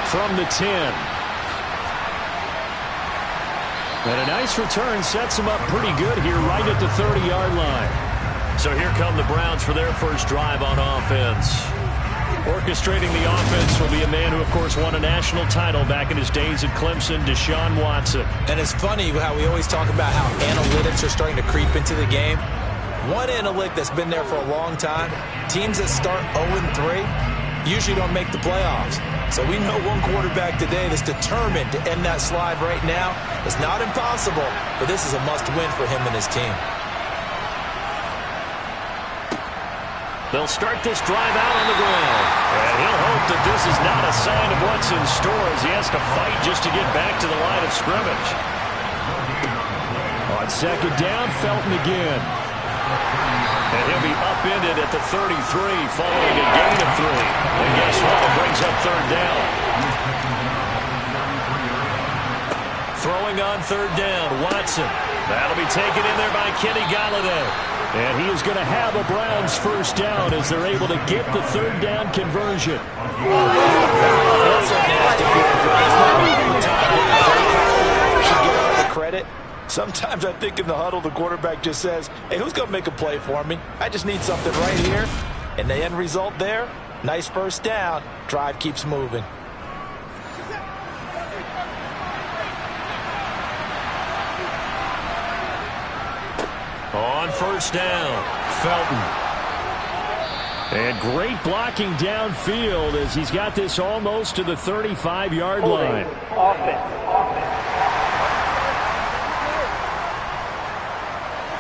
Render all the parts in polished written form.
from the 10. And a nice return sets him up pretty good here right at the 30-yard line. So here come the Browns for their first drive on offense. Orchestrating the offense will be a man who, of course, won a national title back in his days at Clemson, Deshaun Watson. And it's funny how we always talk about how analytics are starting to creep into the game. One analytic that's been there for a long time, teams that start 0-3 usually don't make the playoffs. So we know one quarterback today that's determined to end that slide right now. It's not impossible, but this is a must-win for him and his team. They'll start this drive out on the ground. And he'll hope that this is not a sign of what's in store as he has to fight just to get back to the line of scrimmage. On second down, Felton again. And he'll be upended at the 33 following a gain of 3. And guess what? It brings up third down. Throwing on third down, Watson. That'll be taken in there by Kenny Golladay. And he is going to have a Browns first down as they're able to get the third down conversion. That's a nasty should get all the credit. Sometimes I think in the huddle the quarterback just says, hey, who's going to make a play for me? I just need something right here. And the end result there, nice first down. Drive keeps moving. On first down, Felton. And great blocking downfield as he's got this almost to the 35-yard line.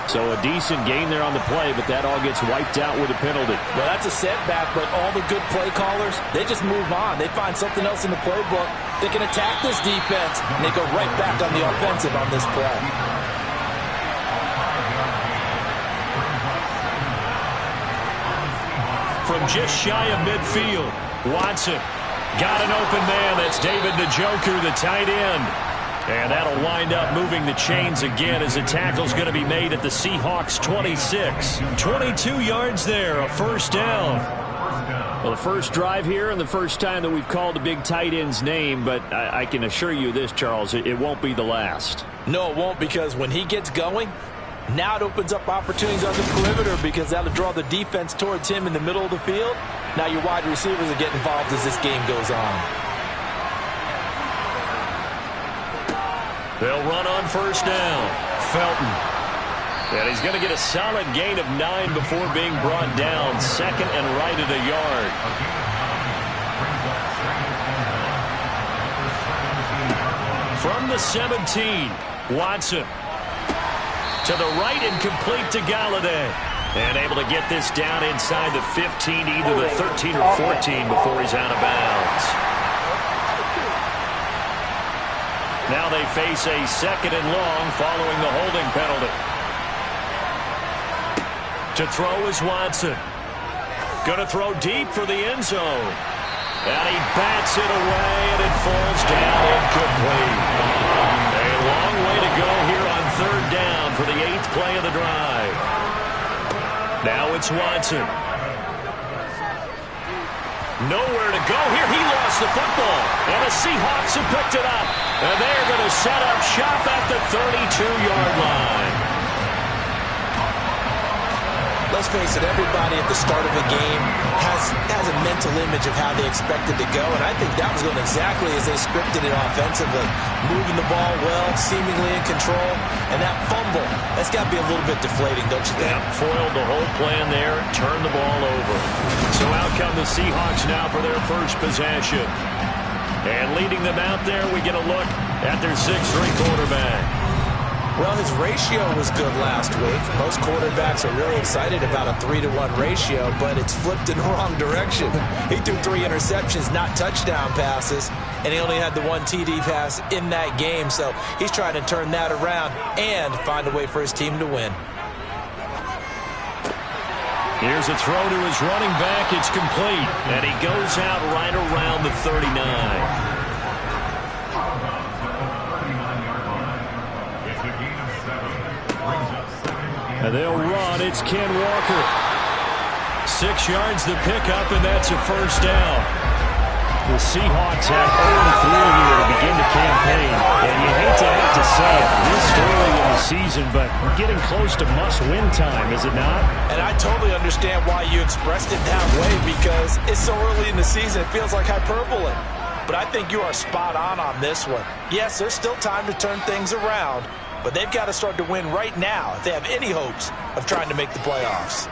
So a decent gain there on the play, but that all gets wiped out with a penalty. Well, that's a setback, but all the good play callers, they just move on. They find something else in the playbook. They can attack this defense, and they go right back on the offensive on this play. From just shy of midfield, Watson got an open man. That's David Njoku, the tight end. And that'll wind up moving the chains again as the tackle's going to be made at the Seahawks 26. 22 yards there, a first down. Well, the first drive here and the first time that we've called a big tight end's name, but I can assure you this, Charles, it won't be the last. No, it won't, because when he gets going, now it opens up opportunities on the perimeter because that'll draw the defense towards him in the middle of the field. Now your wide receivers will get involved as this game goes on. They'll run on first down. Felton. And he's going to get a solid gain of 9 before being brought down. Second and right at a yard. From the 17, Watson. To the right and complete to Golladay. And able to get this down inside the 15, either the 13 or 14 before he's out of bounds. Now they face a second and long following the holding penalty. To throw is Watson. Going to throw deep for the end zone. And he bats it away, and it falls down incomplete. A long way to go here on third down for the 8th play of the drive. Now it's Watson. Nowhere to go here. He lost the football. And the Seahawks have picked it up. And they're going to set up shop at the 32-yard line. Let's face it, everybody at the start of a game has a mental image of how they expect it to go, and I think that was going exactly as they scripted it offensively. Moving the ball well, seemingly in control, and that fumble, that's got to be a little bit deflating, don't you think? Yeah, foiled the whole plan there, turned the ball over. So out come the Seahawks now for their first possession. And leading them out there, we get a look at their 6'3" quarterback. Well, his ratio was good last week. Most quarterbacks are really excited about a 3-to-1 ratio, but it's flipped in the wrong direction. He threw 3 interceptions, not touchdown passes, and he only had the 1 TD pass in that game. So he's trying to turn that around and find a way for his team to win. Here's a throw to his running back. It's complete, and he goes out right around the 39. And they'll run. It's Ken Walker. 6 yards the pickup, and that's a first down. The Seahawks had 0-3 here to begin the campaign, and you hate to say it this early in the season, but we're getting close to must-win time, is it not? And I totally understand why you expressed it that way, because it's so early in the season, it feels like hyperbole. But I think you are spot on this one. Yes, there's still time to turn things around, but they've got to start to win right now if they have any hopes of trying to make the playoffs.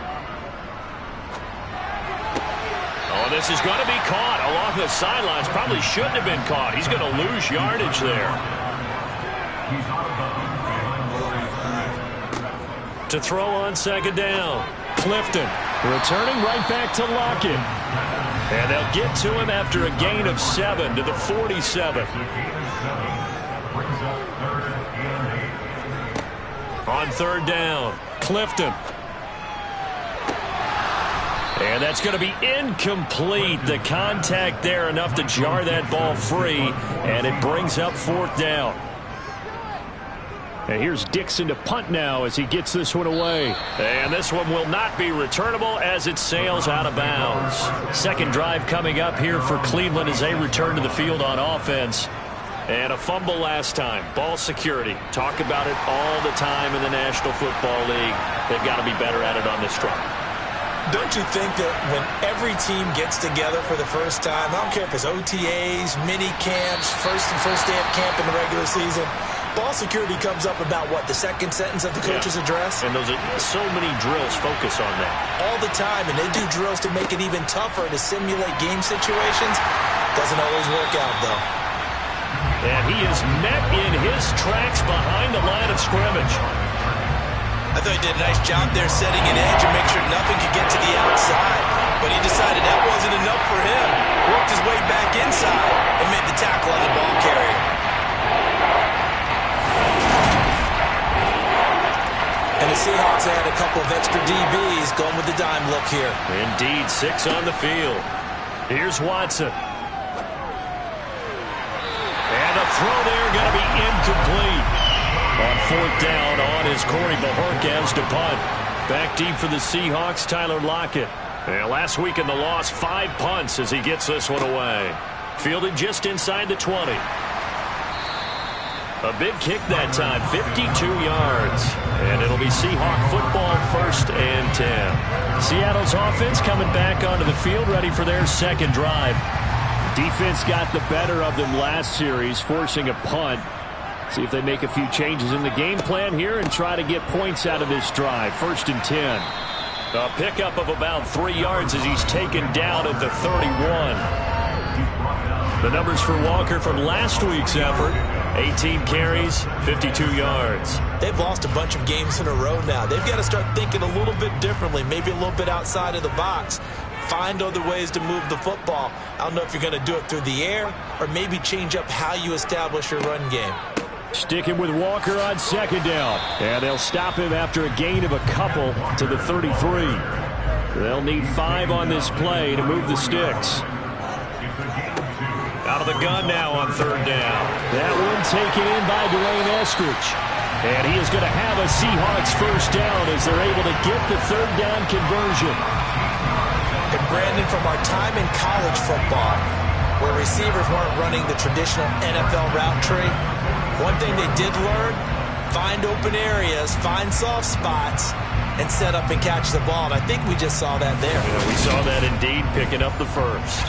Oh, this is going to be caught along the sidelines. Probably shouldn't have been caught. He's going to lose yardage there. To throw on second down. Clifton returning right back to Lockett. And they'll get to him after a gain of 7 to the 47. On third down, Clifton. And that's going to be incomplete. The contact there enough to jar that ball free, and it brings up fourth down. And here's Dixon to punt now as he gets this one away. And this one will not be returnable as it sails out of bounds. Second drive coming up here for Cleveland as they return to the field on offense. And a fumble last time. Ball security. Talk about it all the time in the National Football League. They've got to be better at it on this drive. Don't you think that when every team gets together for the first time, I don't care if it's OTAs, mini camps, first day of camp in the regular season, ball security comes up about, what, the second sentence of the coach's address? And those are so many drills focus on that. All the time, and they do drills to make it even tougher to simulate game situations. Doesn't always work out, though. And he is met in his tracks behind the line of scrimmage. I thought he did a nice job there setting an edge and make sure nothing could get to the outside. But he decided that wasn't enough for him. Worked his way back inside and made the tackle on the ball carrier. And the Seahawks had a couple of extra DBs going with the dime look here. Indeed, 6 on the field. Here's Watson. And a throw there going to be incomplete. On fourth down, on is Corey Bajorquez to punt. Back deep for the Seahawks, Tyler Lockett. And last week in the loss, 5 punts as he gets this one away. Fielded just inside the 20. A big kick that time, 52 yards. And it'll be Seahawk football, 1st and 10. Seattle's offense coming back onto the field, ready for their second drive. Defense got the better of them last series, forcing a punt. See if they make a few changes in the game plan here and try to get points out of this drive. 1st and 10. A pickup of about 3 yards as he's taken down at the 31. The numbers for Walker from last week's effort: 18 carries, 52 yards. They've lost a bunch of games in a row now. They've got to start thinking a little bit differently, maybe a little bit outside of the box. Find other ways to move the football. I don't know if you're going to do it through the air or maybe change up how you establish your run game. Sticking with Walker on second down. And they'll stop him after a gain of a couple to the 33. They'll need 5 on this play to move the sticks. Out of the gun now on third down. That one taken in by Dwayne Eskridge. And he is going to have a Seahawks first down as they're able to get the third down conversion. And Brandon, from our time in college football, where receivers weren't running the traditional NFL route tree, one thing they did learn: find open areas, find soft spots, and set up and catch the ball. And I think we just saw that there. Yeah, we saw that indeed, picking up the first.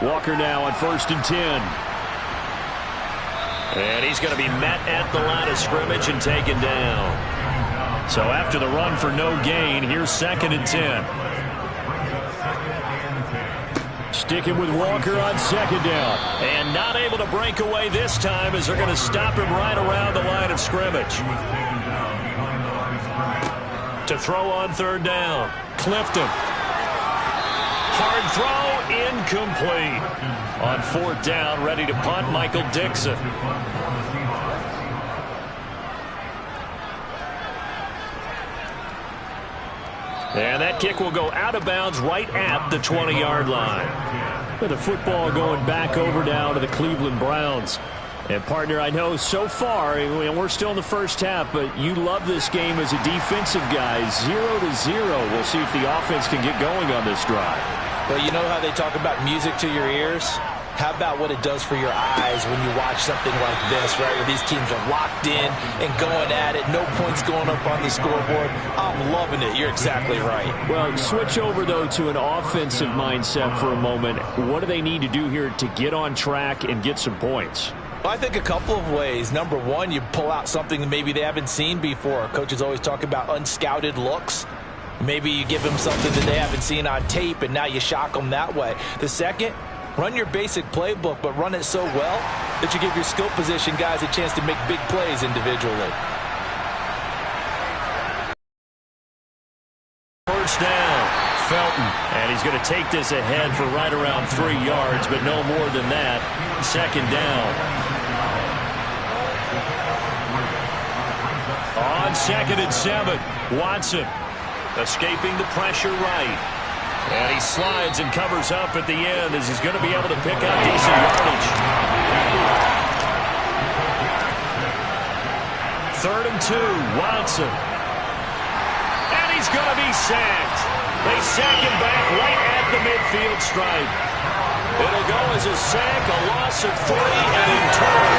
Walker now on 1st and 10. And he's going to be met at the line of scrimmage and taken down. So after the run for no gain, here's 2nd and 10. Sticking with Walker on second down. And not able to break away this time as they're going to stop him right around the line of scrimmage. To throw on third down, Clifton. Hard throw, incomplete. On fourth down, ready to punt, Michael Dixon. And that kick will go out of bounds right at the 20-yard line. With the football going back over now to the Cleveland Browns. And, partner, I know so far, we're still in the first half, but you love this game as a defensive guy. 0-0. We'll see if the offense can get going on this drive. Well, you know how they talk about music to your ears? How about what it does for your eyes when you watch something like this, right, where these teams are locked in and going at it, no points going up on the scoreboard? I'm loving it. You're exactly right. Well, switch over, though, to an offensive mindset for a moment. What do they need to do here to get on track and get some points? Well, I think a couple of ways. Number one, you pull out something that maybe they haven't seen before. Coaches always talk about unscouted looks. Maybe you give them something that they haven't seen on tape, and now you shock them that way. The second, run your basic playbook, but run it so well that you give your skill position guys a chance to make big plays individually. First down, Felton. And he's going to take this ahead for right around 3 yards, but no more than that. Second down. On 2nd and 7, Watson escaping the pressure right. And he slides and covers up at the end as he's going to be able to pick up decent yardage. 3rd and 2, Watson. And he's going to be sacked. They sack him back right at the midfield stripe. It'll go as a sack, a loss of 3, and in turn,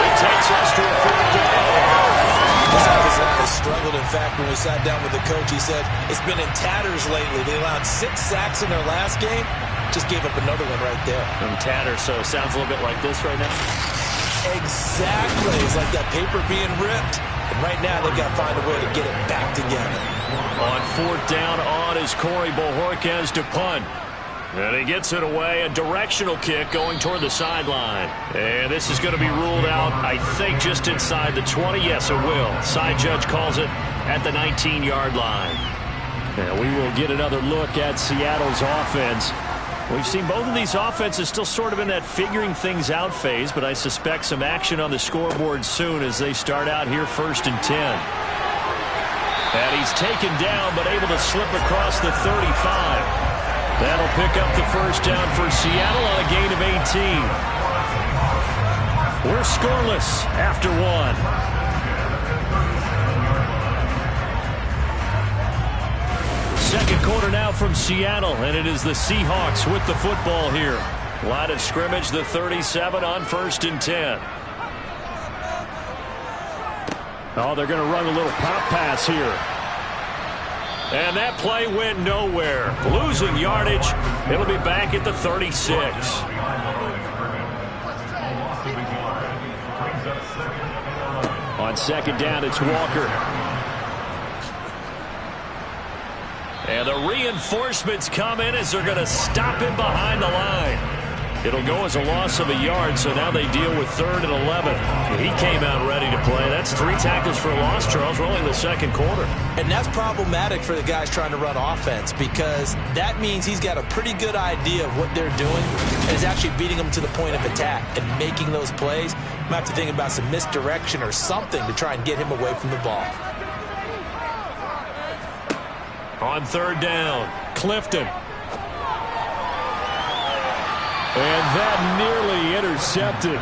it takes us to a 4th down. This offensive line has struggled. In fact, when we sat down with the coach, he said it's been in tatters lately. They allowed 6 sacks in their last game. Just gave up another one right there. Tatters, so it sounds a little bit like this right now. Exactly. It's like that paper being ripped. And right now, they've got to find a way to get it back together. On 4th down on is Corey Bojorquez to punt. And he gets it away, a directional kick going toward the sideline. And this is going to be ruled out, I think, just inside the 20. Yes, it will. Side judge calls it at the 19-yard line. And we will get another look at Seattle's offense. We've seen both of these offenses still sort of in that figuring things out phase, but I suspect some action on the scoreboard soon as they start out here 1st and 10. And he's taken down, but able to slip across the 35. That'll pick up the first down for Seattle on a gain of 18. We're scoreless after 1. Second quarter now from Seattle, and it is the Seahawks with the football here. Line of scrimmage, the 37 on 1st and 10. Oh, they're going to run a little pop pass here. And that play went nowhere. Losing yardage. It'll be back at the 36. On 2nd down, it's Walker. And the reinforcements come in as they're going to stop him behind the line. It'll go as a loss of a yard, so now they deal with 3rd and 11. He came out ready to play. That's 3 tackles for a loss, Charles, rolling the second quarter. And that's problematic for the guys trying to run offense because that means he's got a pretty good idea of what they're doing and is actually beating them to the point of attack and making those plays. Might have to think about some misdirection or something to try and get him away from the ball. On 3rd down, Clifton. And that nearly intercepted.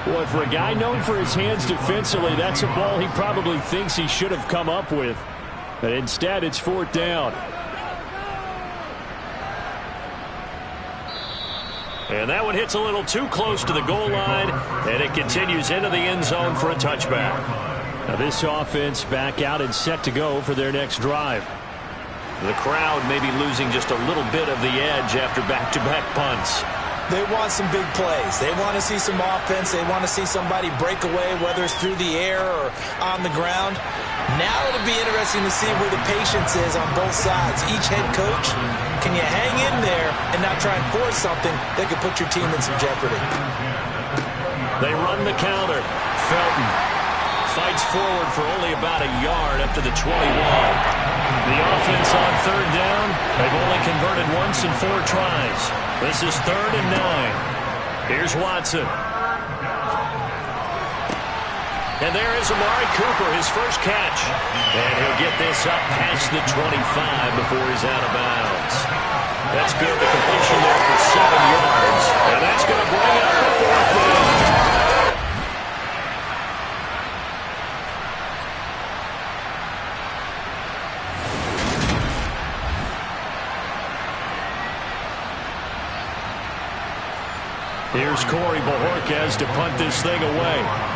Boy, for a guy known for his hands defensively, that's a ball he probably thinks he should have come up with. But instead, it's 4th down. And that one hits a little too close to the goal line, and it continues into the end zone for a touchback. Now this offense back out and set to go for their next drive. The crowd may be losing just a little bit of the edge after back-to-back punts. They want some big plays. They want to see some offense. They want to see somebody break away, whether it's through the air or on the ground. Now it'll be interesting to see where the patience is on both sides. Each head coach, can you hang in there and not try and force something that could put your team in some jeopardy? They run the counter. Felton fights forward for only about a yard up to the 21. The offense on 3rd down, they've only converted once in 4 tries. This is 3rd and 9. Here's Watson. And there is Amari Cooper, his first catch. And he'll get this up past the 25 before he's out of bounds. That's good. The completion there for 7 yards. And that's going to bring up the 4th down. Here's Corey Bojorquez to punt this thing away.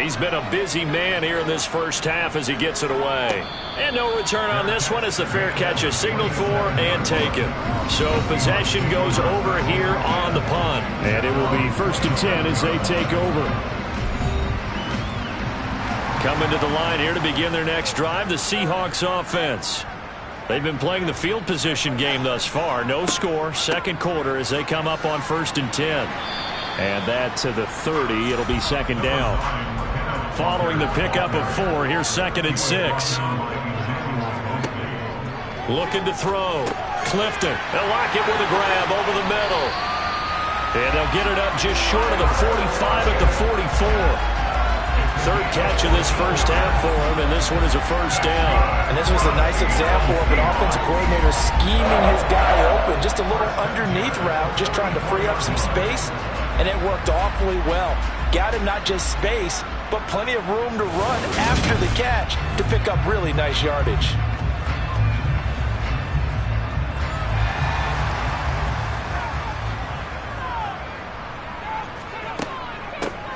He's been a busy man here in this first half as he gets it away. And no return on this one as the fair catch is signaled for and taken. So possession goes over here on the punt. And it will be 1st and 10 as they take over. Coming to the line here to begin their next drive, the Seahawks offense. They've been playing the field position game thus far. No score, second quarter as they come up on 1st and 10. And that to the 30. It'll be 2nd down. Following the pickup of 4, here's 2nd and 6. Looking to throw. Clifton. They'll lock it with a grab over the middle. And they'll get it up just short of the 45 at the 44. Third catch of this first half for him, and this one is a 1st down. And this was a nice example of an offensive coordinator scheming his guy open. Just a little underneath route, just trying to free up some space, and it worked awfully well. Got him not just space, but plenty of room to run after the catch to pick up really nice yardage.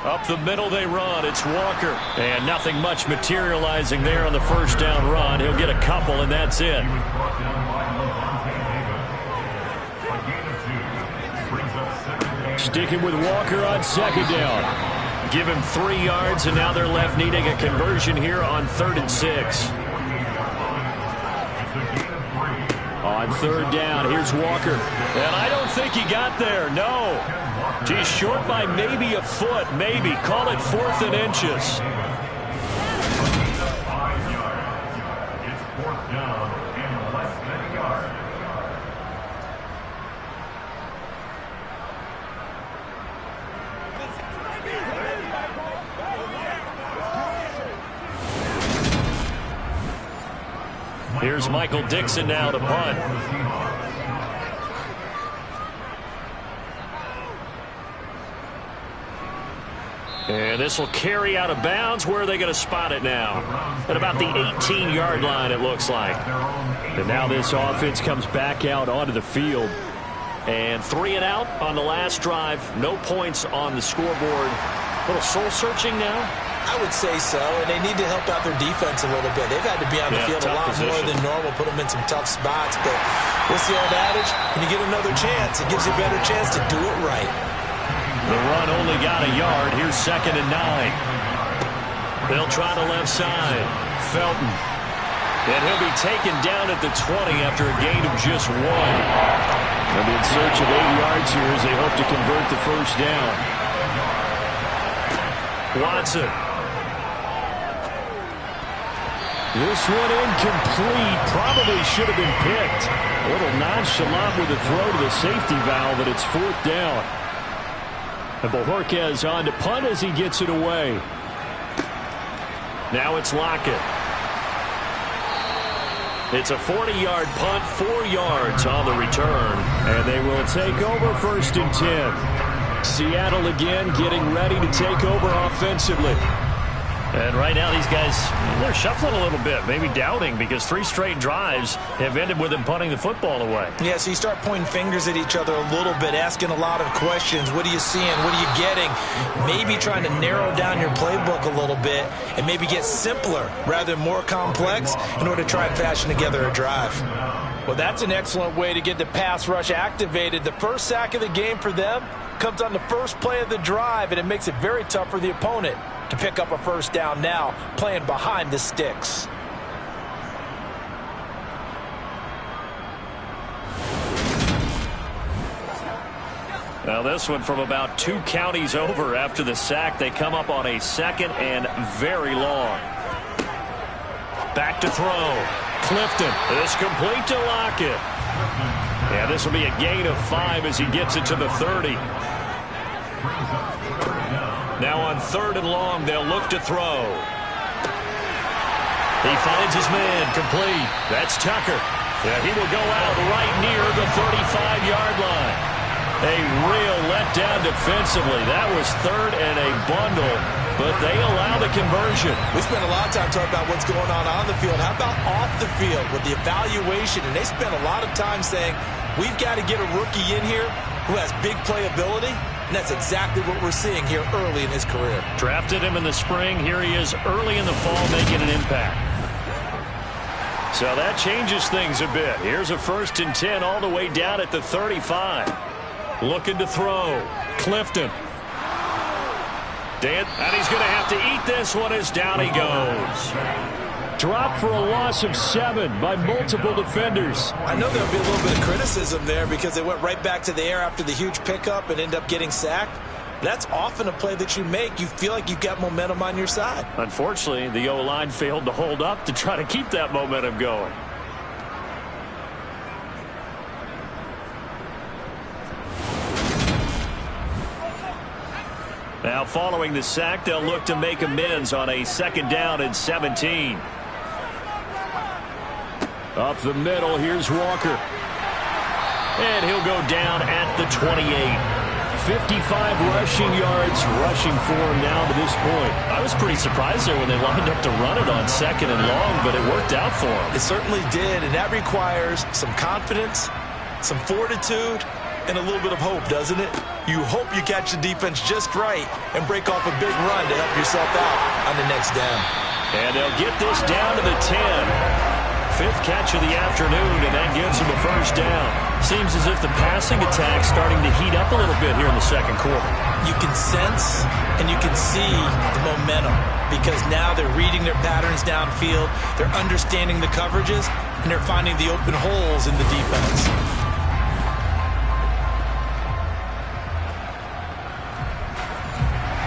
Up the middle they run. It's Walker. And nothing much materializing there on the 1st down run. He'll get a couple, and that's it. Sticking with Walker on 2nd down. Give him 3 yards, and now they're left needing a conversion here on 3rd and 6. On 3rd down, here's Walker. And I don't think he got there, no. He's short by maybe a foot, maybe. Call it 4th and inches. It's 4th down and less than a yard. Here's Michael Dixon now to punt. And this will carry out of bounds. Where are they going to spot it now? At about the 18-yard line, it looks like. And now this offense comes back out onto the field. And 3 and out on the last drive. No points on the scoreboard. A little soul-searching now? I would say so, and they need to help out their defense a little bit. They've had to be on the field a lot more than normal, put them in some tough spots. But what's the old adage? When you get another chance, it gives you a better chance to do it right. The run only got a yard. Here's 2nd and 9. They'll try the left side. Felton. And he'll be taken down at the 20 after a gain of just 1. They'll be in search of 8 yards here as they hope to convert the 1st down. Watson. This one incomplete. Probably should have been picked. A little nonchalant with the throw to the safety valve, and it's 4th down. And Bojorquez on to punt as he gets it away. Now it's Lockett. It's a 40-yard punt, 4 yards on the return. And they will take over 1st and 10. Seattle again getting ready to take over offensively. And right now these guys, they're shuffling a little bit, maybe doubting, because 3 straight drives have ended with them punting the football away. Yeah, so you start pointing fingers at each other a little bit, asking a lot of questions. What are you seeing? What are you getting? Maybe trying to narrow down your playbook a little bit and maybe get simpler rather than more complex in order to try and fashion together a drive. Well, that's an excellent way to get the pass rush activated. The first sack of the game for them comes on the first play of the drive, and it makes it very tough for the opponent to pick up a 1st down now, playing behind the sticks. Now this one from about 2 counties over after the sack. They come up on a 2nd and very long. Back to throw. Clifton. It's complete to Lockett. Yeah, this will be a gain of 5 as he gets it to the 30. Now on 3rd and long, they'll look to throw. He finds his man, complete. That's Tucker. Yeah, he will go out right near the 35-yard line. A real letdown defensively. That was 3rd and a bundle, but they allow the conversion. We spent a lot of time talking about what's going on the field. How about off the field with the evaluation, and they spent a lot of time saying, we've got to get a rookie in here who has big playability, and that's exactly what we're seeing here early in his career. Drafted him in the spring. Here he is early in the fall making an impact. So that changes things a bit. Here's a 1st and 10 all the way down at the 35. Looking to throw. Clifton. And he's going to have to eat this one as down he goes. Dropped for a loss of 7 by multiple defenders. I know there'll be a little bit of criticism there because they went right back to the air after the huge pickup and end up getting sacked. That's often a play that you make. You feel like you've got momentum on your side. Unfortunately, the O-line failed to hold up to try to keep that momentum going. Now, following the sack, they'll look to make amends on a 2nd down and 17. Up the middle, here's Walker. And he'll go down at the 28. 55 rushing yards rushing for him now to this point. I was pretty surprised there when they lined up to run it on 2nd and long, but it worked out for him. It certainly did, and that requires some confidence, some fortitude, and a little bit of hope, doesn't it? You hope you catch the defense just right and break off a big run to help yourself out on the next down. And they'll get this down to the 10. 5th catch of the afternoon, and that gives him a 1st down. Seems as if the passing attack's starting to heat up a little bit here in the 2nd quarter. You can sense and you can see the momentum because now they're reading their patterns downfield, they're understanding the coverages, and they're finding the open holes in the defense.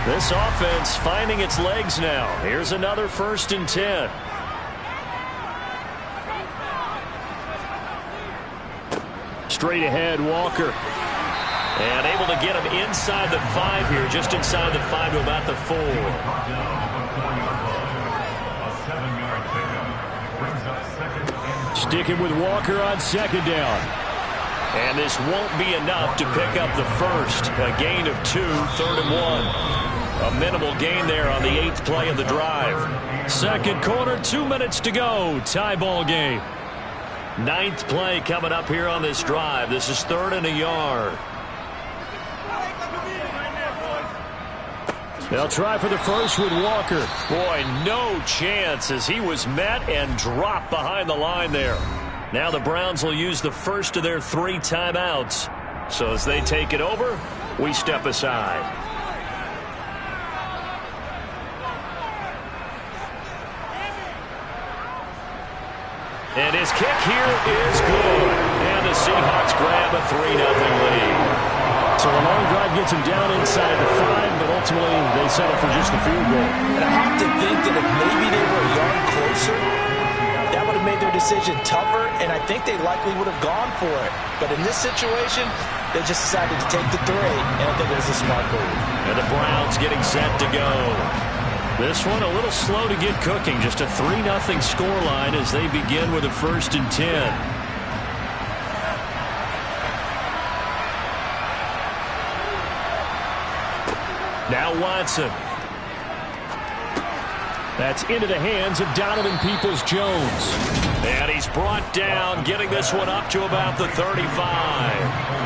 This offense finding its legs now. Here's another 1st and 10. Straight ahead, Walker. And able to get him inside the 5 here, just inside the 5 to about the 4. Sticking with Walker on 2nd down. And this won't be enough to pick up the 1st. A gain of 2, 3rd and 1. A minimal gain there on the 8th play of the drive. 2nd quarter, 2 minutes to go. Tie ball game. 9th play coming up here on this drive. This is 3rd and a yard. They'll try for the 1st with Walker. Boy, no chance as he was met and dropped behind the line there. Now the Browns will use the 1st of their 3 timeouts. So as they take it over, we step aside. And his kick here is good. And the Seahawks grab a 3-0 lead. So a long drive gets him down inside the 5, but ultimately they settle for just the field goal. And I have to think that if maybe they were a yard closer, that would have made their decision tougher, and I think they likely would have gone for it. But in this situation, they just decided to take the 3, and I think it was a smart move. And the Browns getting set to go. This one a little slow to get cooking. Just a 3-0 scoreline as they begin with a 1st and 10. Now Watson. That's into the hands of Donovan Peoples-Jones. And he's brought down, getting this one up to about the 35.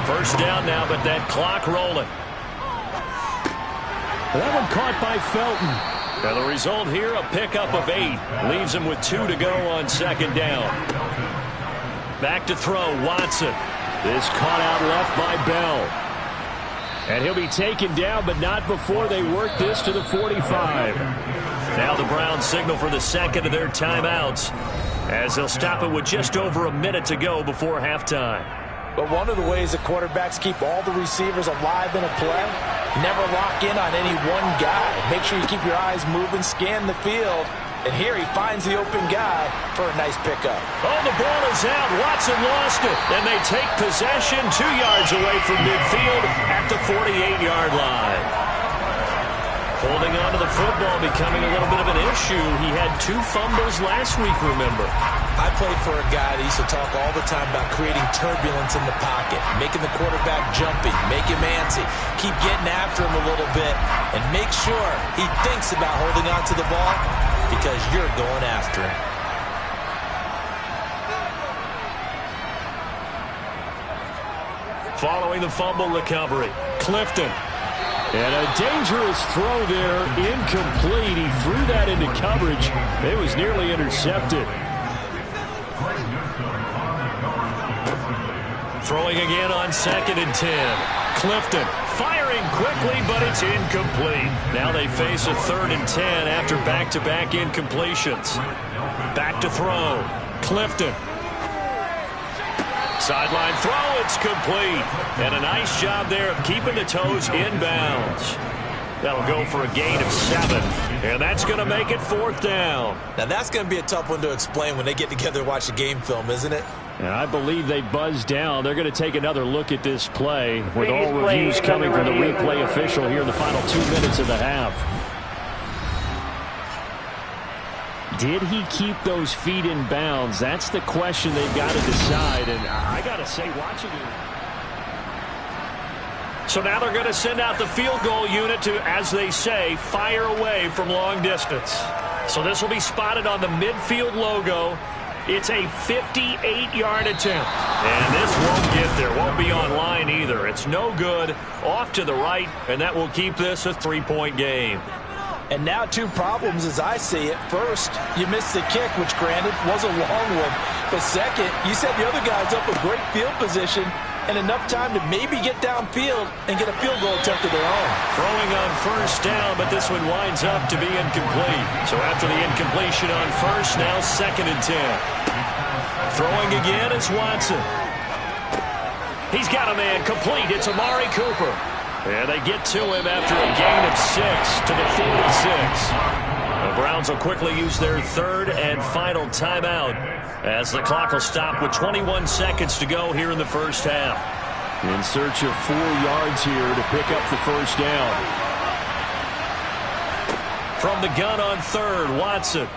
1st down now, but that clock rolling. That one caught by Felton. And the result here, a pickup of 8. Leaves him with 2 to go on 2nd down. Back to throw, Watson. This caught out left by Bell. And he'll be taken down, but not before they work this to the 45. Now the Browns signal for the 2nd of their timeouts, as they'll stop it with just over a minute to go before halftime. But one of the ways that quarterbacks keep all the receivers alive in a play, never lock in on any one guy. Make sure you keep your eyes moving, scan the field. And here he finds the open guy for a nice pickup. Oh, the ball is out. Watson lost it. And they take possession 2 yards away from midfield at the 48-yard line. Holding on to the football becoming a little bit of an issue. He had 2 fumbles last week, remember. I played for a guy that used to talk all the time about creating turbulence in the pocket, making the quarterback jumpy, make him antsy, keep getting after him a little bit, and make sure he thinks about holding on to the ball because you're going after him. Following the fumble recovery, Clifton. And a dangerous throw there, incomplete. He threw that into coverage. It was nearly intercepted. Throwing again on 2nd and 10. Clifton firing quickly, but it's incomplete. Now they face a 3rd and 10 after back-to-back incompletions. Back to throw. Clifton. Sideline throw, it's complete. And a nice job there of keeping the toes inbounds. That'll go for a gain of 7. And that's going to make it 4th down. Now that's going to be a tough one to explain when they get together to watch the game film, isn't it? And I believe they buzzed down. They're going to take another look at this play with all reviews coming from the replay official here in the final 2 minutes of the half. Did he keep those feet in bounds? That's the question they've got to decide. And I got to say, watching it. So now they're going to send out the field goal unit to, as they say, fire away from long distance. So this will be spotted on the midfield logo. It's a 58-yard attempt. And this won't get there. Won't be on line either. It's no good. Off to the right, and that will keep this a 3-point game. And now 2 problems as I see it. First, you missed the kick, which granted was a long one. But second, you set the other guys up with great field position and enough time to maybe get downfield and get a field goal attempt of their own. Throwing on 1st down, but this one winds up to be incomplete. So after the incompletion on 1st, now 2nd and 10. Throwing again is Watson. He's got a man complete. It's Amari Cooper. And they get to him after a gain of 6 to the 46. The Browns will quickly use their 3rd and final timeout as the clock will stop with 21 seconds to go here in the first half. In search of 4 yards here to pick up the 1st down. From the gun on 3rd, Watson.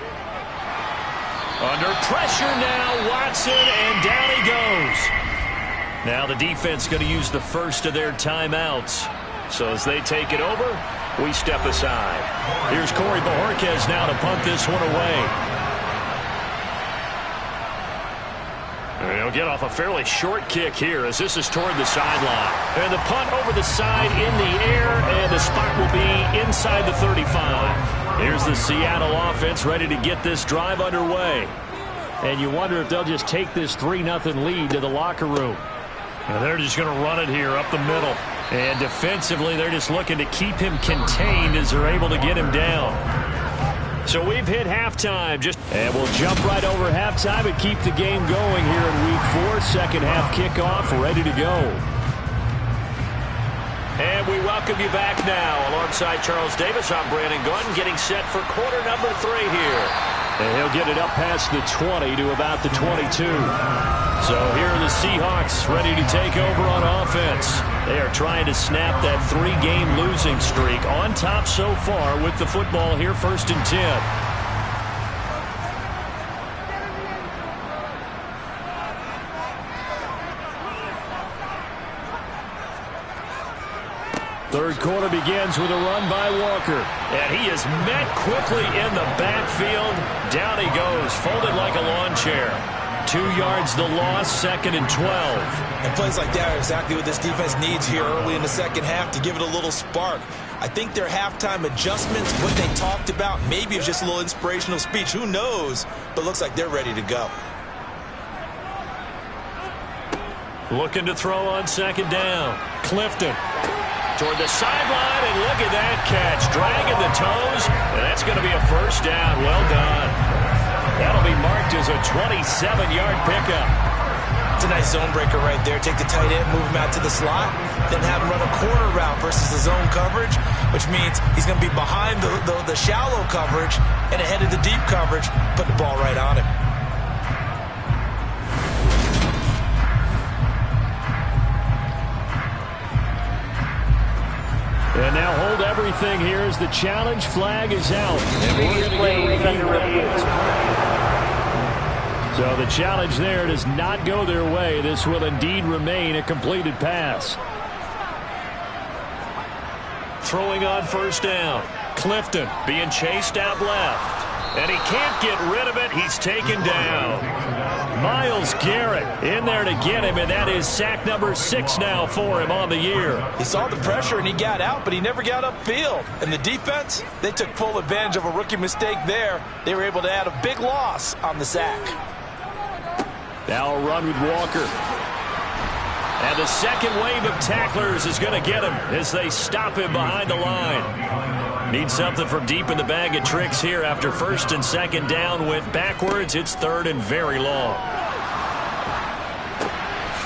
Under pressure now, Watson, and down he goes. Now the defense going to use the first of their timeouts. So as they take it over, we step aside. Here's Corey Bojorquez now to punt this one away. And he'll get off a fairly short kick here as this is toward the sideline. And the punt over the side in the air, and the spot will be inside the 35. Here's the Seattle offense ready to get this drive underway. And you wonder if they'll just take this 3-0 lead to the locker room. And they're just going to run it here up the middle. And defensively, they're just looking to keep him contained as they're able to get him down. So we've hit halftime. And we'll jump right over halftime and keep the game going here in Week 4. Second half kickoff ready to go. And we welcome you back now. Alongside Charles Davis, I'm Brandon Gordon, getting set for quarter number 3 here. And he'll get it up past the 20 to about the 22. So here are the Seahawks ready to take over on offense. They are trying to snap that 3-game losing streak. On top so far with the football here, 1st and 10. Third quarter begins with a run by Walker. And he is met quickly in the backfield. Down he goes, folded like a lawn chair. 2 yards the loss, 2nd and 12. And plays like that are exactly what this defense needs here early in the second half to give it a little spark. I think their halftime adjustments, what they talked about, maybe it was just a little inspirational speech. Who knows? But looks like they're ready to go. Looking to throw on 2nd down. Clifton. Toward the sideline, and look at that catch. Dragging the toes, and that's going to be a 1st down. Well done. That'll be marked as a 27-yard pickup. It's a nice zone breaker right there. Take the tight end, move him out to the slot, then have him run a corner route versus the zone coverage, which means he's going to be behind the shallow coverage and ahead of the deep coverage, put the ball right on him. And now hold everything here as the challenge flag is out. And we're going to get a review. So the challenge there does not go their way. This will indeed remain a completed pass. Throwing on 1st down. Clifton being chased out left. And he can't get rid of it. He's taken down. Myles Garrett in there to get him, and that is sack number 6 now for him on the year. He saw the pressure and he got out, but he never got upfield. And the defense, they took full advantage of a rookie mistake there. They were able to add a big loss on the sack. Now a run with Walker. And the second wave of tacklers is going to get him as they stop him behind the line. Need something from deep in the bag of tricks here after first and second down went backwards. It's third and very long.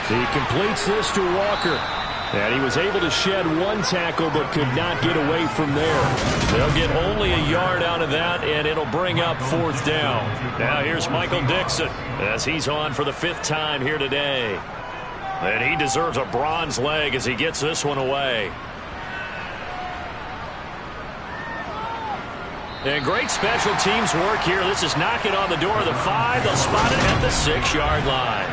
He completes this to Walker. And he was able to shed one tackle but could not get away from there. They'll get only a yard out of that, and it'll bring up fourth down. Now here's Michael Dixon as he's on for the 5th time here today. And he deserves a bronze leg as he gets this one away. And great special teams work here. This is knocking on the door of the 5. They'll spot it at the 6-yard line.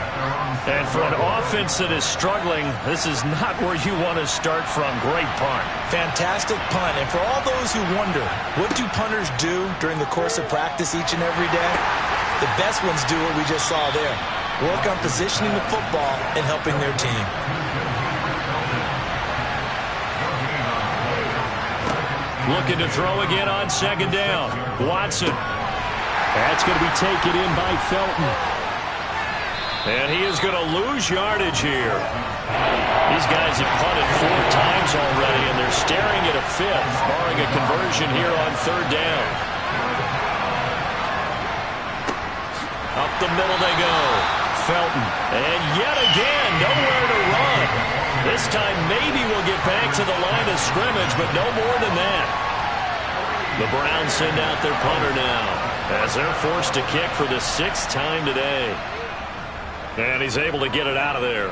And for an offense that is struggling, this is not where you want to start from. Great punt. Fantastic punt. And for all those who wonder, what do punters do during the course of practice each and every day? The best ones do what we just saw there. Work on positioning the football and helping their team. Looking to throw again on second down. Watson. That's going to be taken in by Felton. And he is going to lose yardage here. These guys have punted 4 times already, and they're staring at a 5th, barring a conversion here on third down. Up the middle they go. Felton. And yet again, nowhere to run. This time maybe we'll get back to the line of scrimmage, but no more than that. The Browns send out their punter now as they're forced to kick for the 6th time today. And he's able to get it out of there.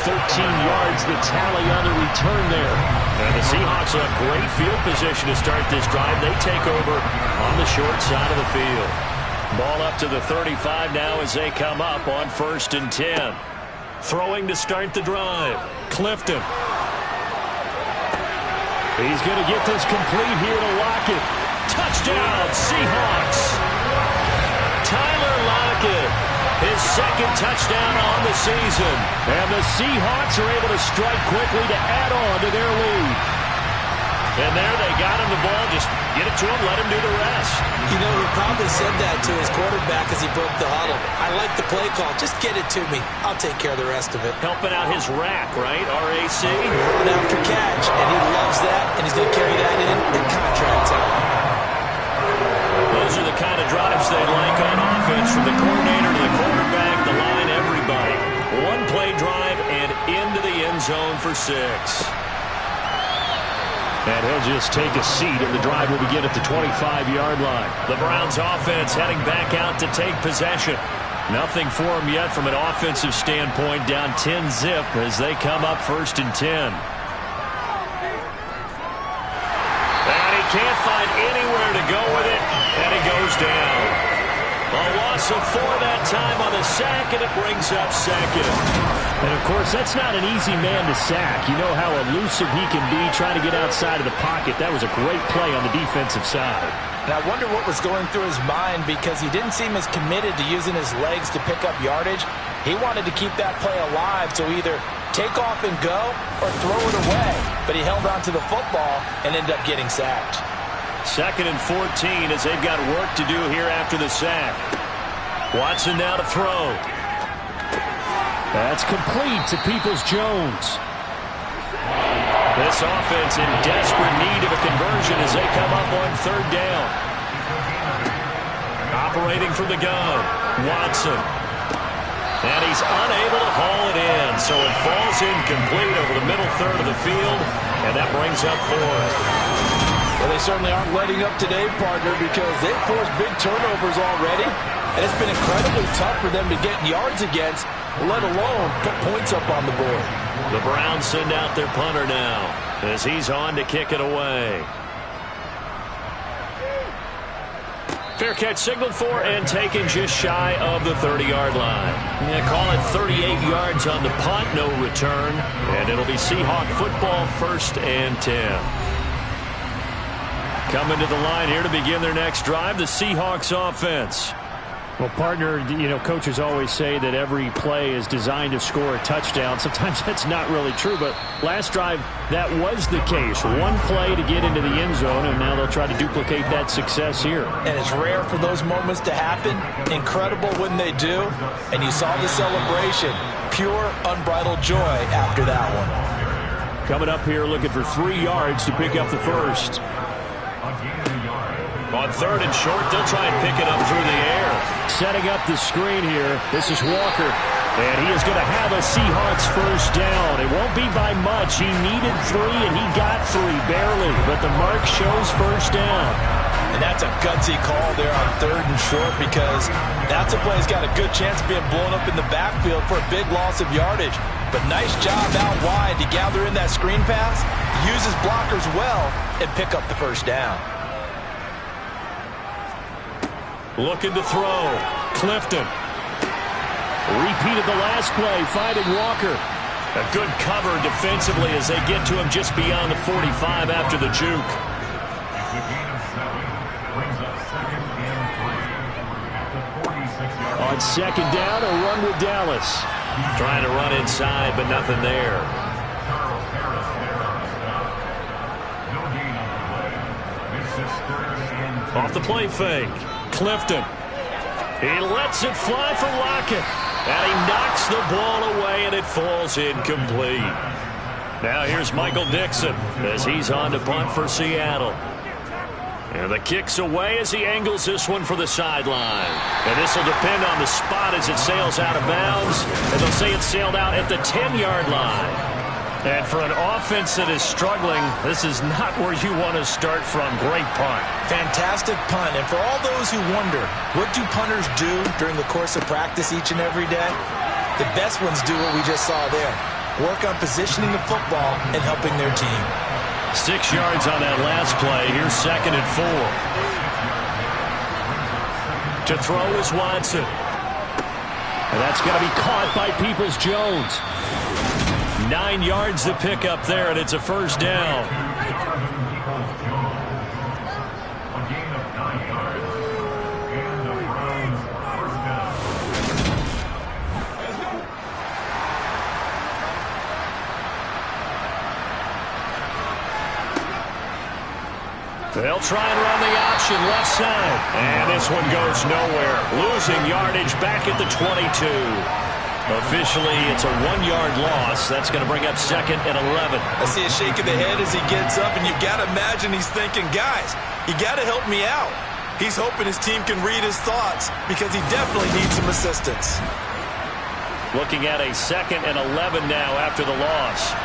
13 yards the tally on the return there. And the Seahawks will have great field position to start this drive. They take over on the short side of the field. Ball up to the 35 now as they come up on 1st and 10. Throwing to start the drive. Clifton. He's going to get this complete here to Lockett. Touchdown, Seahawks. Tyler Lockett, his 2nd touchdown on the season. And the Seahawks are able to strike quickly to add on to their lead. And there they got him the ball. Just get it to him, let him do the rest. You know, he probably said that to his quarterback as he broke the huddle. I like the play call. Just get it to me. I'll take care of the rest of it. Helping out his rack, right? R-A-C. Run after catch, and he loves that, and he's going to carry that in contract time. Those are the kind of drives they like on offense, from the coordinator to the quarterback, the line, everybody. One play drive and into the end zone for 6. And he'll just take a seat, and the drive will begin at the 25-yard line. The Browns offense heading back out to take possession. Nothing for them yet from an offensive standpoint, down 10-zip as they come up 1st and 10. And he can't find anywhere to go with it, and he goes down. A loss of 4 that time on the sack, and it brings up 2nd. And, of course, that's not an easy man to sack. You know how elusive he can be trying to get outside of the pocket. That was a great play on the defensive side. And I wonder what was going through his mind, because he didn't seem as committed to using his legs to pick up yardage. He wanted to keep that play alive, so either take off and go or throw it away. But he held on to the football and ended up getting sacked. 2nd and 14 as they've got work to do here after the sack. Watson now to throw. That's complete to Peoples-Jones. This offense in desperate need of a conversion as they come up on 3rd down. Operating from the gun, Watson. And he's unable to haul it in, so it falls incomplete over the middle third of the field, and that brings up 4th. Well, they certainly aren't letting up today, partner, because they've forced big turnovers already, and it's been incredibly tough for them to get yards against, let alone put points up on the board. The Browns send out their punter now as he's on to kick it away. Fair catch signaled for and taken just shy of the 30-yard line. Yeah, call it 38 yards on the punt, no return, and it'll be Seahawk football 1st and 10. Coming to the line here to begin their next drive, the Seahawks offense. Well, partner, coaches always say that every play is designed to score a touchdown. Sometimes that's not really true, but last drive, that was the case. One play to get into the end zone, and now they'll try to duplicate that success here. And it's rare for those moments to happen. Incredible when they do. And you saw the celebration. Pure, unbridled joy after that one. Coming up here looking for 3 yards to pick up the first. On 3rd and short, they'll try and pick it up through the air. Setting up the screen here. This is Walker. And he is going to have a Seahawks first down. It won't be by much. He needed 3, and he got 3, barely. But the mark shows first down. And that's a gutsy call there on 3rd and short, because that's a play that's got a good chance of being blown up in the backfield for a big loss of yardage. But nice job out wide to gather in that screen pass, use his blockers well, and pick up the first down. Looking to throw. Clifton. Repeated the last play, finding Walker. A good cover defensively as they get to him just beyond the 45 after the juke. The gain of 7 brings up 2nd and 3 at the 46-yard line. On 2nd down, a run with Dallas. Trying to run inside, but nothing there. Charles Harris there on the stop. No gain on the play. This is 3rd and 2. Off the play fake. Clifton. He lets it fly for Lockett. And he knocks the ball away, and it falls incomplete. Now here's Michael Dixon as he's on to punt for Seattle. And the kick's away as he angles this one for the sideline. And this will depend on the spot as it sails out of bounds. And they'll say it sailed out at the 10-yard line. And for an offense that is struggling, this is not where you want to start from. Great punt. Fantastic punt. And for all those who wonder, what do punters do during the course of practice each and every day? The best ones do what we just saw there. Work on positioning the football and helping their team. 6 yards on that last play. Here's 2nd and 4. To throw is Watson. And that's going to be caught by Peoples-Jones. 9 yards to pick up there, and it's a first down. A gain of 9 yards. And the Browns first down. They'll try and run the option left side. And this one goes nowhere. Losing yardage back at the 22. Officially, it's a 1-yard loss. That's going to bring up 2nd and 11. I see a shake of the head as he gets up, and you've got to imagine he's thinking, guys, you got to help me out. He's hoping his team can read his thoughts because he definitely needs some assistance. Looking at a 2nd and 11 now after the loss.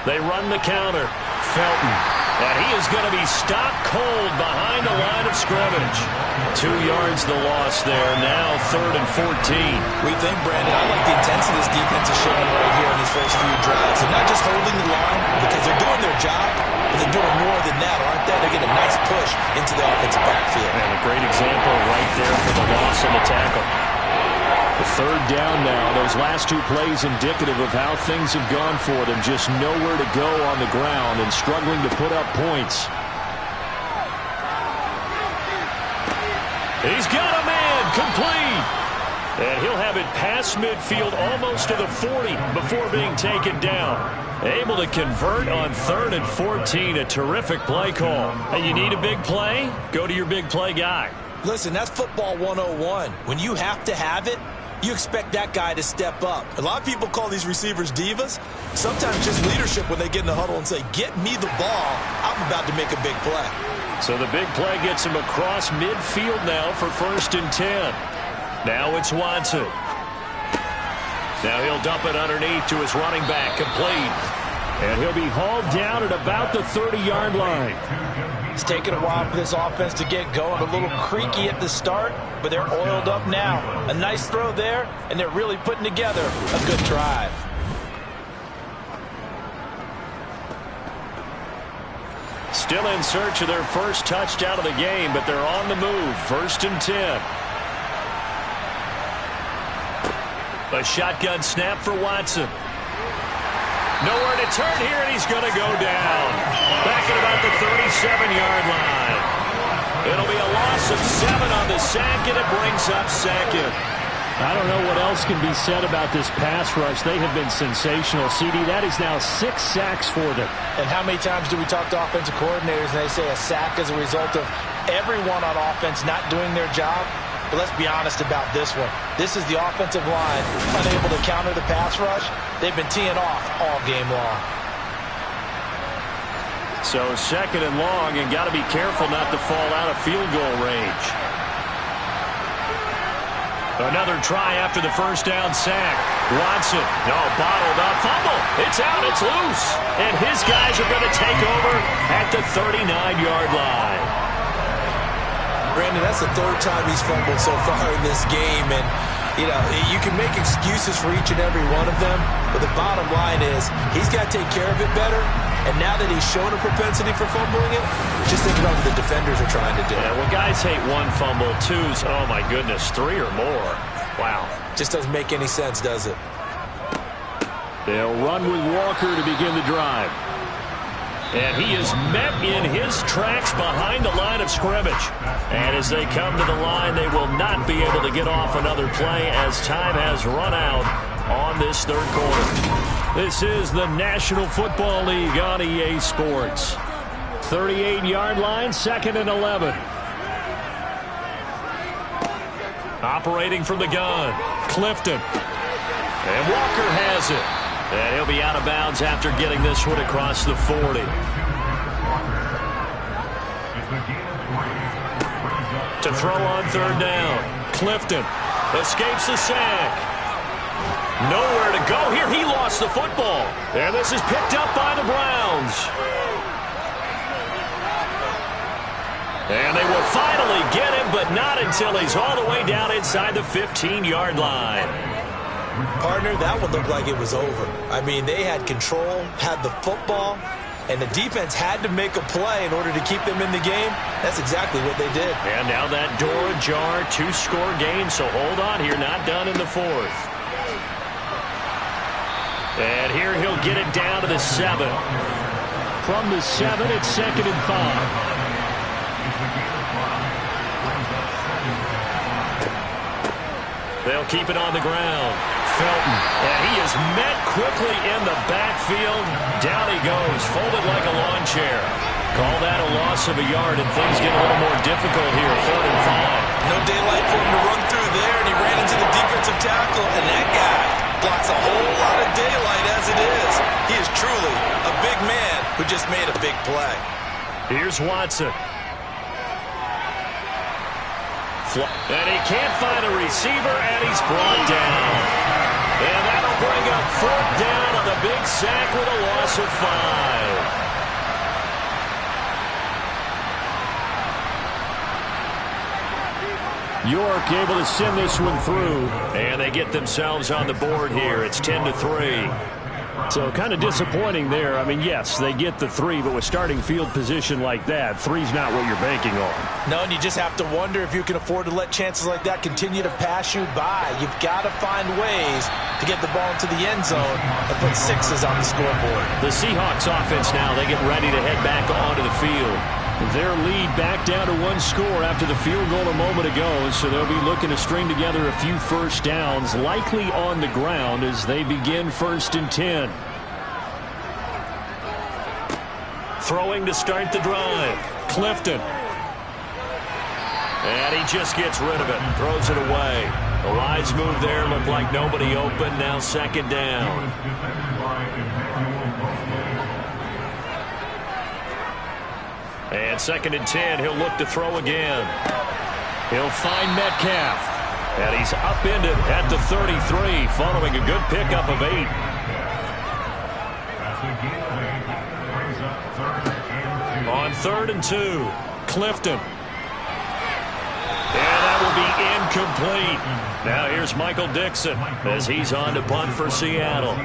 They run the counter. Felton. And he is going to be stopped cold behind the line of scrimmage. 2 yards the loss there. Now 3rd and 14. We think, Brandon, I like the intensity this defense is showing right here in these first few drives. They're not just holding the line because they're doing their job, but they're doing more than that, aren't they? They're getting a nice push into the offensive backfield. And a great example right there for the loss on the tackle. The 3rd down now. Those last 2 plays indicative of how things have gone for them. Just nowhere to go on the ground and struggling to put up points. He's got a man complete. And he'll have it past midfield almost to the 40 before being taken down. Able to convert on 3rd and 14. A terrific play call. And you need a big play? Go to your big play guy. Listen, that's football 101. When you have to have it, you expect that guy to step up. A lot of people call these receivers divas. Sometimes just leadership when they get in the huddle and say, get me the ball. I'm about to make a big play. So the big play gets him across midfield now for 1st and 10. Now it's Watson. Now he'll dump it underneath to his running back, complete. And he'll be hauled down at about the 30-yard line. It's taken a while for this offense to get going. A little creaky at the start, but they're oiled up now. A nice throw there, and they're really putting together a good drive. Still in search of their first touchdown of the game, but they're on the move. 1st and 10. A shotgun snap for Watson. Nowhere to return here, and he's going to go down. Back at about the 37-yard line. It'll be a loss of 7 on the sack, and it brings up second. I don't know what else can be said about this pass rush. They have been sensational. CD, that is now 6 sacks for them. And how many times do we talk to offensive coordinators and they say a sack is a result of everyone on offense not doing their job? But let's be honest about this one. This is the offensive line unable to counter the pass rush. They've been teeing off all game long. So 2nd and long, and got to be careful not to fall out of field goal range. Another try after the first down sack. Watson, bottled up, fumble. It's out, it's loose. And his guys are going to take over at the 39-yard line. Brandon, that's the 3rd time he's fumbled so far in this game. And, you can make excuses for each and every one of them. But the bottom line is he's got to take care of it better. And now that he's shown a propensity for fumbling it, just think about what the defenders are trying to do. Yeah, well, guys hate 1 fumble, 2's, oh my goodness, 3 or more. Wow. Just doesn't make any sense, does it? They'll run with Walker to begin the drive. And he is met in his tracks behind the line of scrimmage. And as they come to the line, they will not be able to get off another play as time has run out on this 3rd quarter. This is the National Football League on EA Sports. 38-yard line, 2nd and 11. Operating from the gun, Clifton. And Walker has it. And he'll be out of bounds after getting this one across the 40. To throw on 3rd down. Clifton escapes the sack. Nowhere to go here. He lost the football. And this is picked up by the Browns. And they will finally get him, but not until he's all the way down inside the 15-yard line. Partner, that one looked like it was over. I mean, they had control, had the football, and the defense had to make a play in order to keep them in the game. That's exactly what they did. And now that door ajar, 2-score game, so hold on here, not done in the 4th. And here he'll get it down to the 7. From the 7, it's 2nd and 5. They'll keep it on the ground. Felton, and he is met quickly in the backfield. Down he goes, folded like a lawn chair. Call that a loss of a yard, and things get a little more difficult here, 3rd and 5. No daylight for him to run through there, and he ran into the defensive tackle, and that guy blocks a whole lot of daylight as it is. He is truly a big man who just made a big play. Here's Watson. And he can't find a receiver, and he's brought down. And that'll bring up 4th down on the big sack with a loss of 5. York able to send this one through. And they get themselves on the board here. It's 10-3. So kind of disappointing there. I mean, yes, they get the 3, but with starting field position like that, 3's not what you're banking on. No, and you just have to wonder if you can afford to let chances like that continue to pass you by. You've got to find ways to get the ball into the end zone and put 6s on the scoreboard. The Seahawks offense now, they get ready to head back onto the field. Their lead back down to 1 score after the field goal a moment ago, so they'll be looking to string together a few first downs, likely on the ground as they begin 1st and 10. Throwing to start the drive, Clifton. And he just gets rid of it, throws it away. A wise move there, looked like nobody open, now 2nd down. And 2nd and 10, he'll look to throw again. He'll find Metcalf. And he's upended at the 33, following a good pickup of 8. On 3rd and 2, Clifton. And that will be incomplete. Now here's Michael Dixon as he's on to punt for Seattle.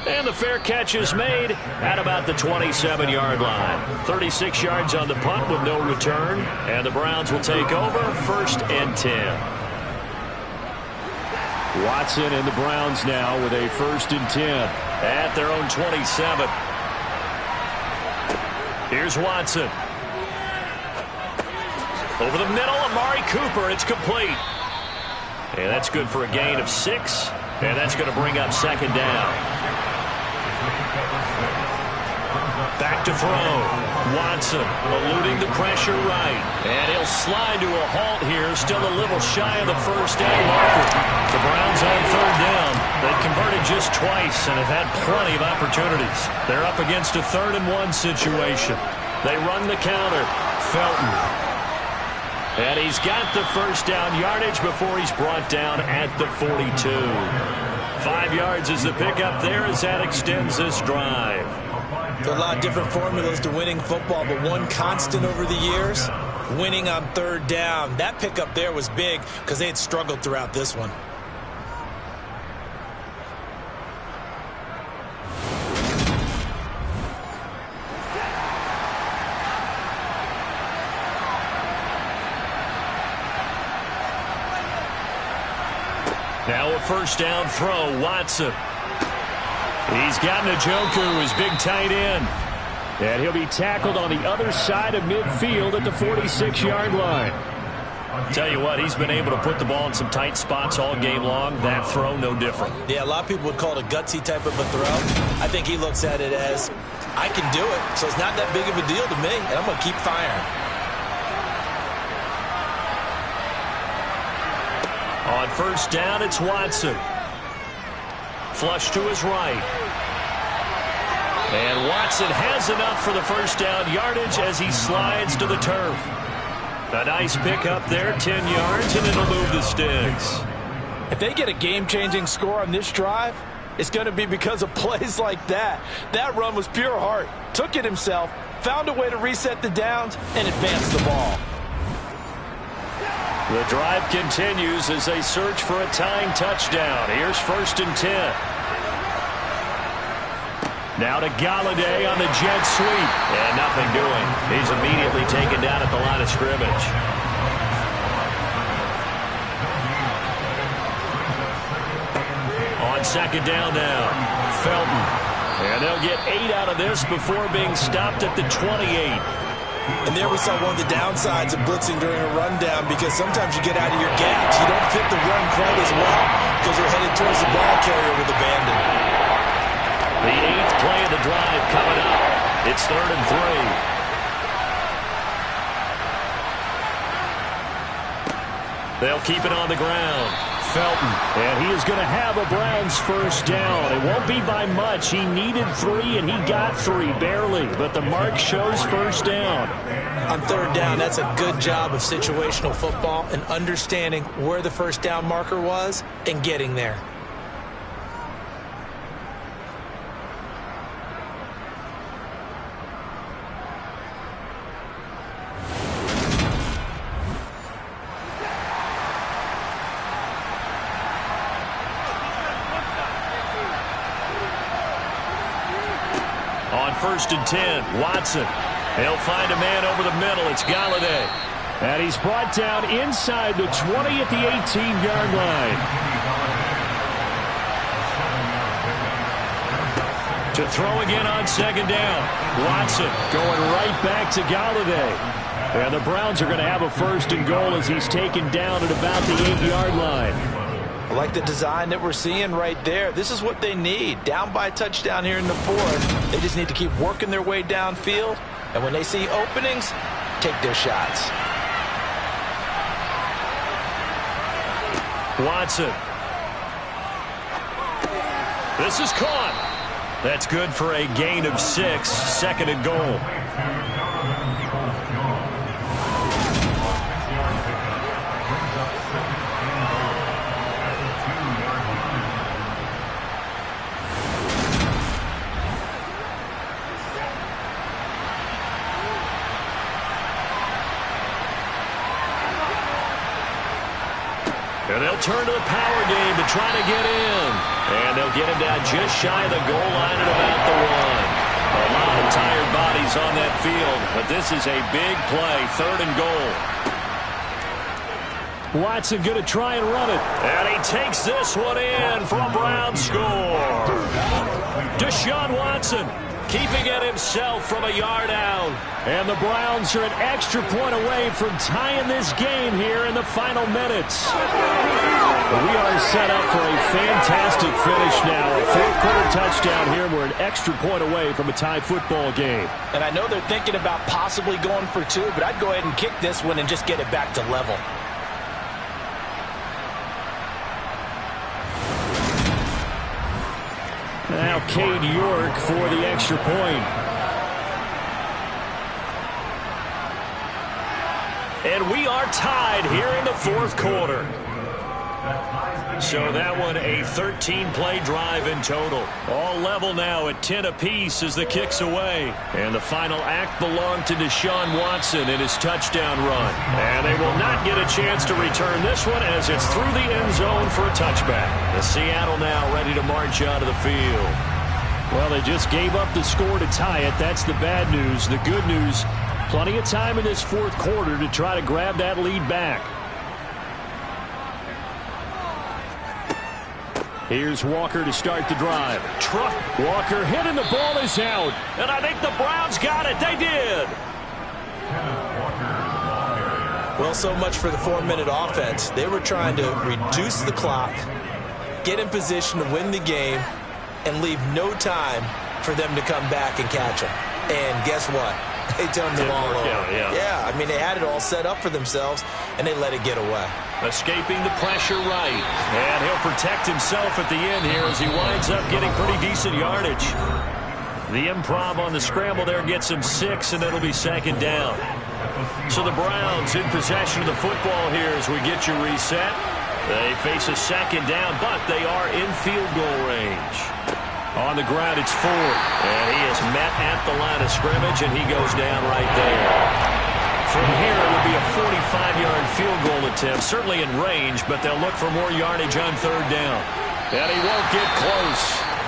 And the fair catch is made at about the 27-yard line. 36 yards on the punt with no return. And the Browns will take over 1st and 10. Watson and the Browns now with a 1st and 10. At their own 27. Here's Watson. Over the middle, Amari Cooper. It's complete. And that's good for a gain of 6. And that's going to bring up 2nd down. Back to throw. Watson eluding the pressure right. And he'll slide to a halt here. Still a little shy of the 1st down marker. The Browns on 3rd down. They've converted just twice and have had plenty of opportunities. They're up against a 3rd and 1 situation. They run the counter. Felton. And he's got the 1st down yardage before he's brought down at the 42. 5 yards is the pickup there as that extends this drive. There are a lot of different formulas to winning football, but one constant over the years, winning on 3rd down. That pickup there was big because they had struggled throughout this one. Now a 1st down throw, Watson. He's got Njoku, his big tight end. And he'll be tackled on the other side of midfield at the 46-yard line. Tell you what, he's been able to put the ball in some tight spots all game long. That throw, no different. Yeah, a lot of people would call it a gutsy type of a throw. I think he looks at it as, I can do it, so it's not that big of a deal to me, and I'm going to keep firing. On 1st down, it's Watson. Flush to his right. And Watson has enough for the 1st down yardage as he slides to the turf. A nice pickup there, 10 yards, and it'll move the sticks. If they get a game-changing score on this drive, it's going to be because of plays like that. That run was pure heart. Took it himself, found a way to reset the downs, and advance the ball. The drive continues as they search for a tying touchdown. Here's 1st and 10. Now to Galladay on the jet sweep. And nothing doing. He's immediately taken down at the line of scrimmage. On 2nd down now, Felton. And they'll get 8 out of this before being stopped at the 28. And there we saw one of the downsides of blitzing during a rundown, because sometimes you get out of your gaps. You don't fit the run quite as well because you're headed towards the ball carrier with abandon. The 8th play of the drive coming up. It's 3rd and 3. They'll keep it on the ground. Felton. And he is going to have a Browns 1st down. It won't be by much. He needed 3, and he got 3, barely. But the mark shows 1st down. On 3rd down, that's a good job of situational football and understanding where the 1st down marker was and getting there. On 1st and 10, Watson. They'll find a man over the middle. It's Galladay. And he's brought down inside the 20 at the 18-yard line. To throw again on 2nd down. Watson going right back to Galladay. And the Browns are going to have a 1st and goal as he's taken down at about the 8-yard line. I like the design that we're seeing right there. This is what they need. Down by a touchdown here in the 4th. They just need to keep working their way downfield. And when they see openings, take their shots. Watson. This is caught. That's good for a gain of 6. 2nd and goal. And they'll turn to the power game to try to get in. And they'll get him down just shy of the goal line at about the 1. A lot of tired bodies on that field, but this is a big play, 3rd and goal. Watson going to try and run it. And he takes this one in for a Brown score. Deshaun Watson keeping it himself from a yard out. And the Browns are an extra point away from tying this game here in the final minutes. We are set up for a fantastic finish now. A fourth-quarter touchdown here. We're an extra point away from a tie football game. And I know they're thinking about possibly going for two, but I'd go ahead and kick this one and just get it back to level. Now Cade York for the extra point. And we are tied here in the fourth quarter. So that one a 13-play drive in total. All level now at 10 apiece as the kick's away. And the final act belonged to Deshaun Watson in his touchdown run. And they will not get a chance to return this one as it's through the end zone for a touchback. The Seattle now ready to march out of the field. Well, they just gave up the score to tie it. That's the bad news. The good news, plenty of time in this fourth quarter to try to grab that lead back. Here's Walker to start the drive. Truck. Walker hit and the ball is out. And I think the Browns got it. They did. Well, so much for the 4-minute offense. They were trying to reduce the clock, get in position to win the game, and leave no time for them to come back and catch them. And guess what? They turned the ball over. Yeah, I mean, they had it all set up for themselves, and they let it get away. Escaping the pressure right. And he'll protect himself at the end here as he winds up getting pretty decent yardage. The improv on the scramble there gets him 6, and it'll be second down. So the Browns in possession of the football here as we get you reset. They face a second down, but they are in field goal range. On the ground, it's Ford. And he is met at the line of scrimmage, and he goes down right there. From here, it will be a 45-yard field goal attempt, certainly in range, but they'll look for more yardage on third down. And he won't get close.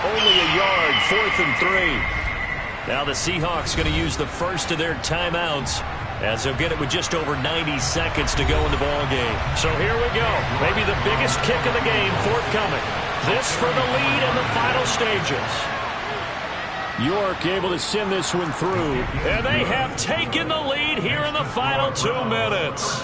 Only a yard, 4th and 3. Now the Seahawks going to use the first of their timeouts as they'll get it with just over 90 seconds to go in the ball game. So here we go. Maybe the biggest kick of the game forthcoming. This for the lead in the final stages. York able to send this one through. And they have taken the lead here in the final 2 minutes.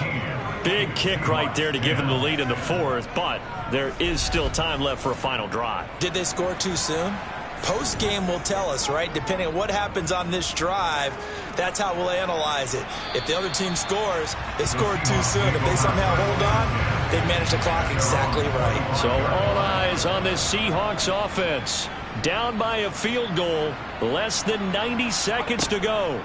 Big kick right there to give them the lead in the fourth, but there is still time left for a final drive. Did they score too soon? Post-game will tell us, right? Depending on what happens on this drive, that's how we'll analyze it. If the other team scores, they scored too soon. If they somehow hold on, they manage the clock exactly right. So all eyes on this Seahawks offense. Down by a field goal, less than 90 seconds to go.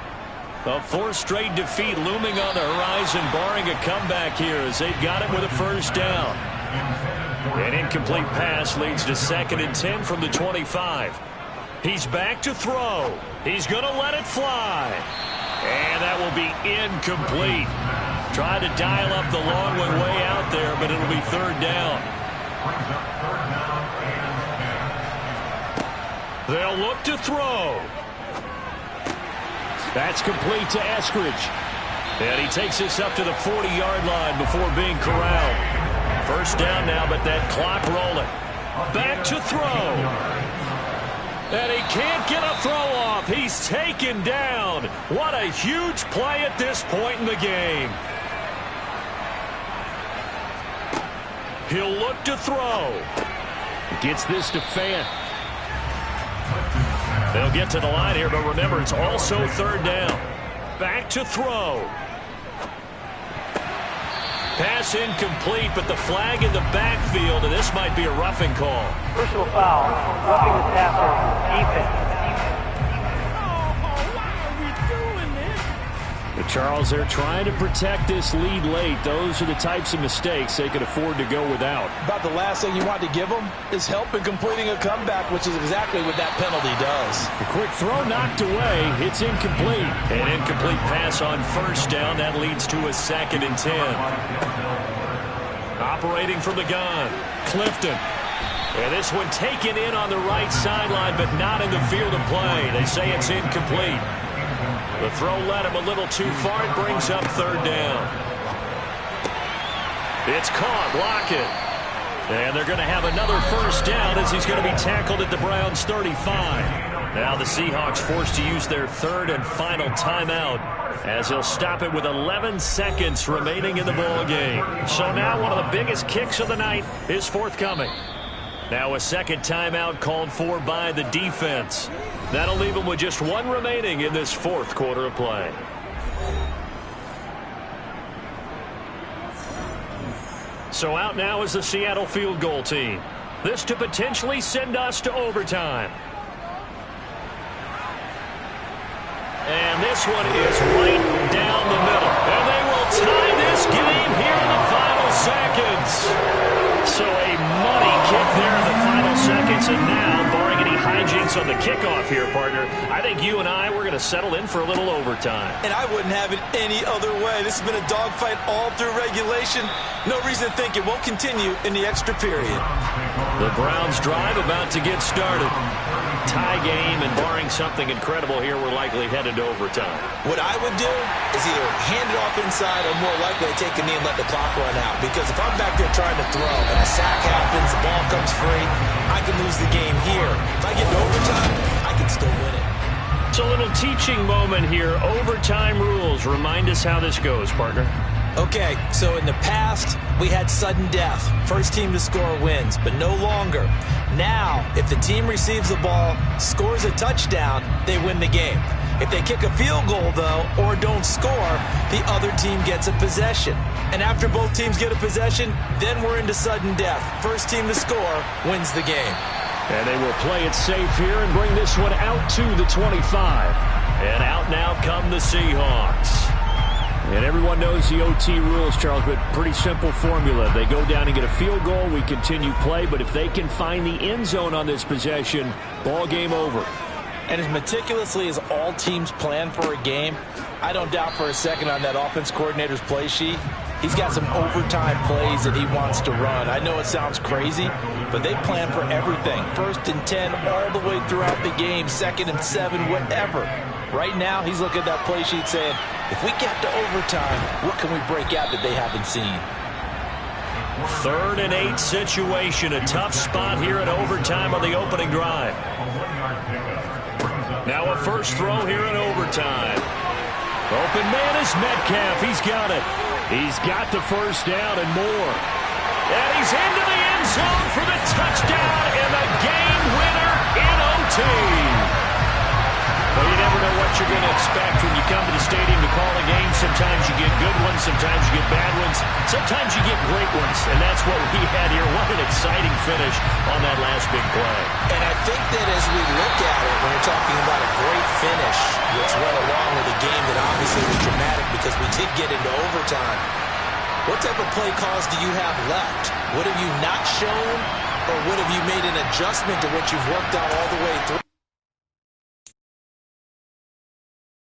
A 4th straight defeat looming on the horizon, barring a comeback here as they've got it with a first down. An incomplete pass leads to 2nd and 10 from the 25. He's back to throw. He's going to let it fly. And that will be incomplete. Tried to dial up the long one way out there, but it'll be third down. They'll look to throw. That's complete to Eskridge. And he takes this up to the 40-yard line before being corralled. First down now, but that clock rolling. Back to throw. And he can't get a throw off. He's taken down. What a huge play at this point in the game. He'll look to throw. Gets this to Fant. They'll get to the line here, but remember, it's also third down. Back to throw. Pass incomplete, but the flag in the backfield, and this might be a roughing call. Personal foul, roughing the passer, defense. But Charles, they're trying to protect this lead late. Those are the types of mistakes they could afford to go without. About the last thing you want to give them is help in completing a comeback, which is exactly what that penalty does. A quick throw knocked away. It's incomplete. An incomplete pass on first down. That leads to a 2nd and 10. Operating from the gun, Clifton. And this one taken in on the right sideline, but not in the field of play. They say it's incomplete. The throw led him a little too far. It brings up third down. It's caught. Lockett. And they're going to have another first down as he's going to be tackled at the Browns' 35. Now the Seahawks forced to use their third and final timeout as he'll stop it with 11 seconds remaining in the ball game. So now one of the biggest kicks of the night is forthcoming. Now a second timeout called for by the defense. That'll leave him with just one remaining in this fourth quarter of play. So out now is the Seattle field goal team. This to potentially send us to overtime. And this one is right down the middle. And they will tie this game here in the final seconds. So a money kick there in the final seconds. And now, barring any hijinks on the kickoff here, partner, I think you and I, we're going to settle in for a little overtime. And I wouldn't have it any other way. This has been a dogfight all through regulation. No reason to think it won't continue in the extra period. The Browns drive about to get started. Tie game, and barring something incredible here, we're likely headed to overtime. What I would do is either hand it off inside or more likely to take a knee and let the clock run out. Because if I'm back there trying to throw and a sack happens, the ball comes free, I can lose the game here. If I get to overtime, I can still win it. It's a little teaching moment here. Overtime rules. Remind us how this goes, partner. Okay, so in the past, we had sudden death. First team to score wins, but no longer. Now, if the team receives the ball, scores a touchdown, they win the game. If they kick a field goal, though, or don't score, the other team gets a possession. And after both teams get a possession, then we're into sudden death. First team to score wins the game. And they will play it safe here and bring this one out to the 25. And out now come the Seahawks. And everyone knows the OT rules, Charles, but pretty simple formula. They go down and get a field goal, we continue play, but if they can find the end zone on this possession, ball game over. And as meticulously as all teams plan for a game, I don't doubt for a second on that offense coordinator's play sheet, he's got some overtime plays that he wants to run. I know it sounds crazy, but they plan for everything. 1st and 10 all the way throughout the game, 2nd and 7, whatever. Right now, he's looking at that play sheet saying, if we get to overtime, what can we break out that they haven't seen? 3rd and 8 situation. A tough spot here in overtime on the opening drive. Now a first throw here in overtime. Open man is Metcalf. He's got it. He's got the first down and more. And he's into the end zone for the touchdown and the game winner in OT. Well, you never know what you're going to expect when you come to the stadium to call a game. Sometimes you get good ones, sometimes you get bad ones, sometimes you get great ones, and that's what we had here. What an exciting finish on that last big play. And I think that as we look at it, when we're talking about a great finish, which went along with a game that obviously was dramatic because we did get into overtime, what type of play calls do you have left? What have you not shown, or what have you made an adjustment to what you've worked on all the way through?